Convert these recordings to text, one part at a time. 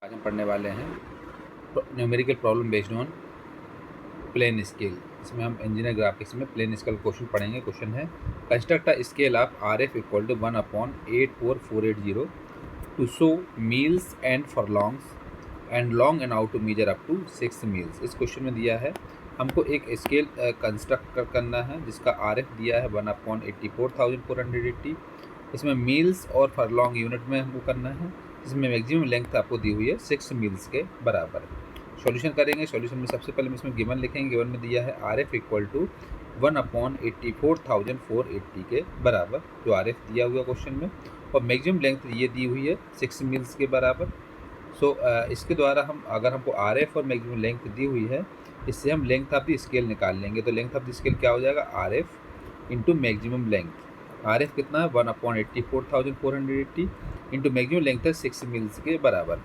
आज हम पढ़ने वाले हैं numerical problem based on plane scale. इसमें हम इंजीनियर ग्राफिक्स में प्लेन स्केल क्वेश्चन पढ़ेंगे। क्वेश्चन है construct a scale of RF equal to 1/84480 to show miles and furlongs and long and out to measure up to 6 miles. इस question में दिया है हमको एक स्केल कंस्ट्रक्ट करना है जिसका RF दिया है 1/84,480। इसमें मील्स और फरलॉन्ग यूनिट में हमको करना है, जिसमें मैक्सिमम लेंथ आपको दी हुई है 6 मील्स के बराबर। सॉल्यूशन करेंगे। सॉल्यूशन में सबसे पहले हम इसमें गिवन लिखेंगे। गिवन में दिया है RF इक्वल टू 1/84,480 के बराबर, जो RF दिया हुआ क्वेश्चन में, और मैक्सिमम लेंथ ये दी हुई है 6 मील्स के बराबर। इसके द्वारा हम अगर हमको RF और मैक्सिमम लेंथ दी हुई है, इससे हम लेंथ ऑफ द स्केल निकाल लेंगे। तो लेंथ ऑफ द स्केल क्या हो जाएगा? RF into maximum length. RF कितना है? 1/84,480 इंटू मैक्सिमम लेंथ है 6 मील्स के बराबर।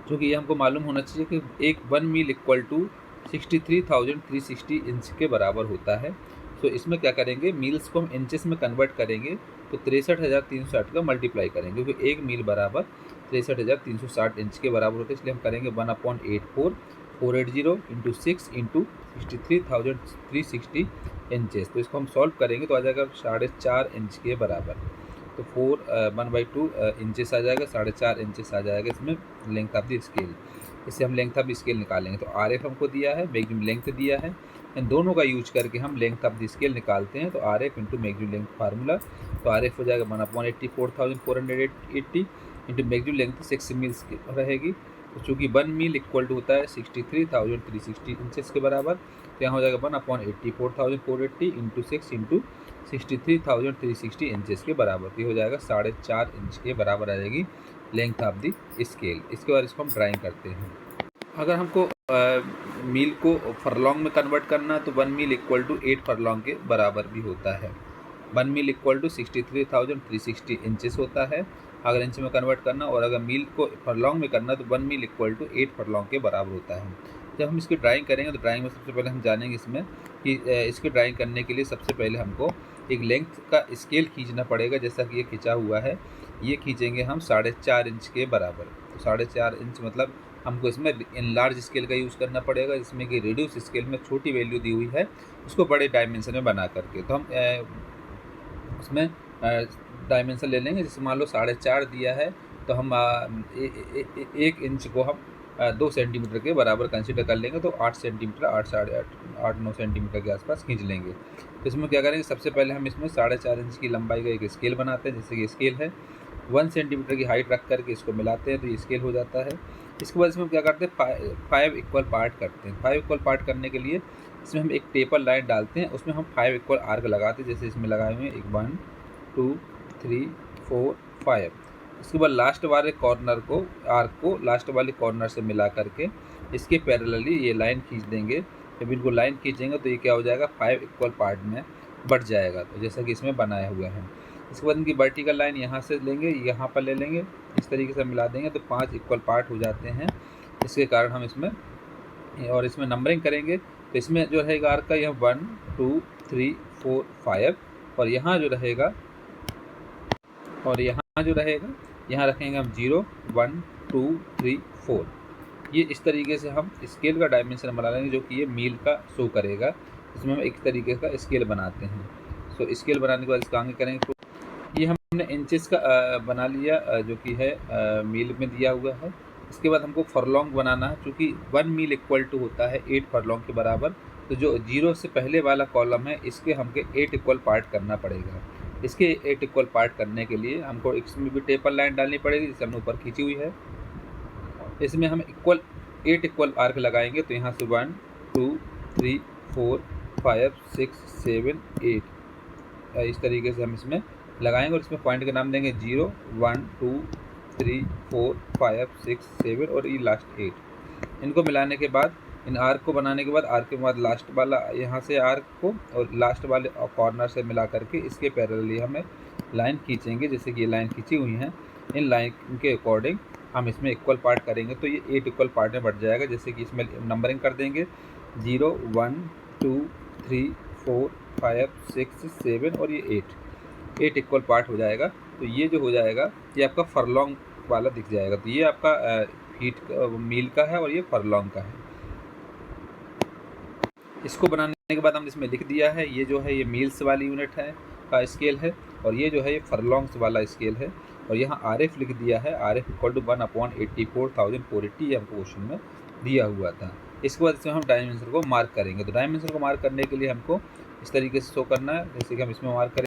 क्योंकि ये हमको मालूम होना चाहिए कि एक 1 मील इक्वल टू 63,360 इंच के बराबर होता है। तो इसमें क्या करेंगे, मील्स को हम इंचेस में कन्वर्ट करेंगे तो 63,360 का मल्टीप्लाई करेंगे, क्योंकि एक मील बराबर 63,360 इंच के बराबर होता है। इसलिए हम करेंगे 1/84,480 इंटू 6 इंटू 63,360 इंचेस। तो इसको हम सॉल्व करेंगे तो आ जाएगा 4.5 इंच के बराबर। तो 1/2 इंचेस आ जाएगा, 4.5 इंचेस आ जाएगा इसमें लेंथ ऑफ द स्केल। इससे हम लेंथ ऑफ द स्केल निकालेंगे। तो RF हमको दिया है, मैक्सिमम लेंथ दिया है, इन दोनों का यूज करके हम लेंथ ऑफ द स्केल निकालते हैं। तो RF into maximum length formula, तो RF हो जाएगा 1/84,480 इंटू मैक्सिमम लेंथ 6 मील्स की रहेगी। तो चूँकि 1 मील इक्वल टू होता है 63,360 इंचेस के बराबर, तो यहाँ हो जाएगा 1/84,480 इंटू 6 इंटू 63,360 इंचेस के बराबर। तो ये हो जाएगा 4.5 इंच के बराबर आ जाएगी लेंथ ऑफ द स्केल। इसके बाद इसको हम ड्राइंग करते हैं। अगर हमको मील को फरलॉन्ग में कन्वर्ट करना है तो 1 मील इक्वल टू 8 फरलॉन्ग के बराबर भी होता है। 1 मील इक्वल टू 63,360 इंचेस होता है अगर इंच में कन्वर्ट करना, और अगर मील को फरलॉन्ग में करना तो 1 मील इक्वल टू 8 फरलॉन्ग के बराबर होता है। जब हम इसकी ड्राइंग करेंगे तो ड्राइंग में सबसे पहले हम जानेंगे इसमें कि इसकी ड्राइंग करने के लिए सबसे पहले हमको एक लेंथ का स्केल खींचना पड़ेगा। जैसा कि ये खींचा हुआ है, ये खींचेंगे हम 4.5 इंच के बराबर। तो 4.5 इंच मतलब हमको इसमें इन लार्ज स्केल का यूज़ करना पड़ेगा, जिसमें कि रिड्यूस स्केल में छोटी वैल्यू दी हुई है उसको बड़े डायमेंशन में बना करके। तो हम उसमें डायमेंशन ले लेंगे। जैसे मान लो 4.5 दिया है तो हम 1 इंच को हम 2 सेंटीमीटर के बराबर कंसिडर कर लेंगे। तो 8 सेंटीमीटर, 8 साढ़े 8-9 सेंटीमीटर के आसपास खींच लेंगे। तो इसमें क्या करेंगे, सबसे पहले हम इसमें 4.5 इंच की लंबाई का एक स्केल बनाते हैं। जैसे कि स्केल है 1 सेंटीमीटर की हाइट रख करके इसको मिलाते हैं तो ये स्केल हो जाता है। इसके बाद इसमें हम क्या करते हैं, 5 इक्वल पार्ट करते हैं। 5 इक्वल पार्ट करने के लिए इसमें हम एक टेपर लाइन डालते हैं, उसमें हम 5 इक्वल आर्क लगाते हैं। जैसे इसमें लगाए हुए हैं 1 2 3 4 5। इसके बाद लास्ट वाले कॉर्नर को, आर्क को लास्ट वाले कॉर्नर से मिला करके इसके पैरेलली ये लाइन खींच देंगे। जब इनको लाइन खींचेंगे तो ये क्या हो जाएगा, 5 इक्वल पार्ट में बढ़ जाएगा। तो जैसा कि इसमें बनाए हुए हैं। इसके बाद इनकी वर्टिकल लाइन यहाँ से लेंगे, यहाँ पर ले लेंगे, इस तरीके से मिला देंगे तो 5 इक्वल पार्ट हो जाते हैं। इसके कारण हम इसमें और इसमें नंबरिंग करेंगे तो इसमें जो रहेगा आर्क का, यह 1 2 3 4 5, और यहाँ जो रहेगा यहाँ रखेंगे हम 0 1 2 3 4। ये इस तरीके से हम स्केल का डायमेंशन बना लेंगे, जो कि ये मील का शो करेगा। इसमें हम एक तरीके का स्केल बनाते हैं। सो स्केल बनाने के बाद इसका आगे करेंगे। तो ये हमने इंचेस का बना लिया, जो कि है मील में दिया हुआ है। इसके बाद हमको फरलॉन्ग बनाना है। चूँकि 1 मील इक्वल टू होता है 8 फरलॉन्ग के बराबर, तो जो 0 से पहले वाला कॉलम है इसके हमको 8 इक्वल पार्ट करना पड़ेगा। इसके 8 इक्वल पार्ट करने के लिए हमको इसमें भी टेपर लाइन डालनी पड़ेगी, जिसे हमने ऊपर खींची हुई है। इसमें हम 8 इक्वल आर्क लगाएंगे। तो यहाँ से 1 2 3 4 5 6 7 8 इस तरीके से हम इसमें लगाएंगे, और इसमें पॉइंट का नाम देंगे 0 1 2 3 4 5 6 7 और ये लास्ट 8। इनको मिलाने के बाद, इन आर्क को बनाने के बाद, आर्क के बाद लास्ट वाला यहाँ से आर्क को और लास्ट वाले कॉर्नर से मिला करके इसके पैरेलली हमें लाइन खींचेंगे। जैसे कि ये लाइन खींची हुई हैं, इन लाइन के अकॉर्डिंग हम इसमें इक्वल पार्ट करेंगे तो ये 8 इक्वल पार्ट में बढ़ जाएगा। जैसे कि इसमें नंबरिंग कर देंगे 0 1 2 3 4 5 6 7 और ये 8 इक्वल पार्ट हो जाएगा। तो ये जो हो जाएगा, ये आपका फरलॉन्ग वाला दिख जाएगा। तो ये आपका फीट मील का है और ये फरलॉन्ग का है। इसको बनाने के बाद हमने इसमें लिख दिया है, ये जो है ये मील्स वाली यूनिट है का स्केल है, और ये जो है ये फरलॉन्ग्स वाला स्केल है। और यहाँ RF लिख दिया है, RF इक्वल टू 1/84,480, ये हमको क्वेश्चन में दिया हुआ था। इसके बाद इसमें हम डायमेंशन को मार्क करेंगे। तो डायमेंशन को मार्क करने के लिए हमको इस तरीके से शो करना है, जैसे कि हम इसमें मार्क करें।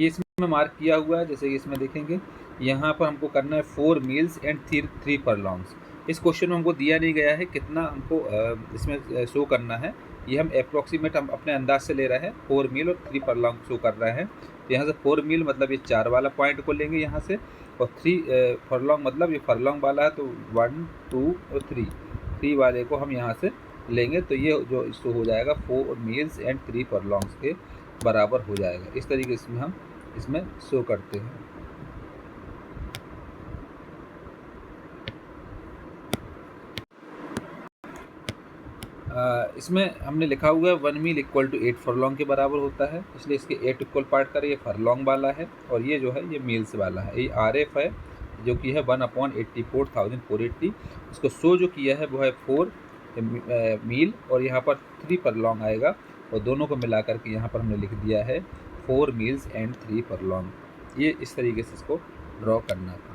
ये इसमें मार्क किया हुआ है, जैसे कि इसमें देखेंगे यहाँ पर हमको करना है 4 मील्स एंड 3 फरलॉन्ग्स। इस क्वेश्चन में हमको दिया नहीं गया है कितना हमको इसमें शो करना है, ये हम अप्रॉक्सीमेट हम अपने अंदाज से ले रहे हैं। 4 मील और 3 फरलॉन्ग शो कर रहे हैं। तो यहाँ से 4 मील मतलब ये 4 वाला पॉइंट को लेंगे यहाँ से, और 3 फरलॉन्ग मतलब ये फरलॉन्ग वाला है, तो 1 2 और 3 वाले को हम यहाँ से लेंगे। तो ये जो शो हो जाएगा 4 मील्स एंड 3 फरलॉन्ग्स के बराबर हो जाएगा। इस तरीके से हम इसमें शो करते हैं। इसमें हमने लिखा हुआ है 1 मील इक्वल टू 8 फरलॉन्ग के बराबर होता है, इसलिए इसके 8 इक्वल पार्ट करें। ये फरलॉन्ग वाला है और ये जो है ये मील्स वाला है। ये RF है जो कि है 1/84,480। इसको शो जो किया है वो है 4 मील और यहाँ पर 3 फरलॉन्ग आएगा, और दोनों को मिला करके यहाँ पर हमने लिख दिया है 4 मील्स एंड 3 फरलॉन्ग। ये इस तरीके से इसको ड्रॉ करना था।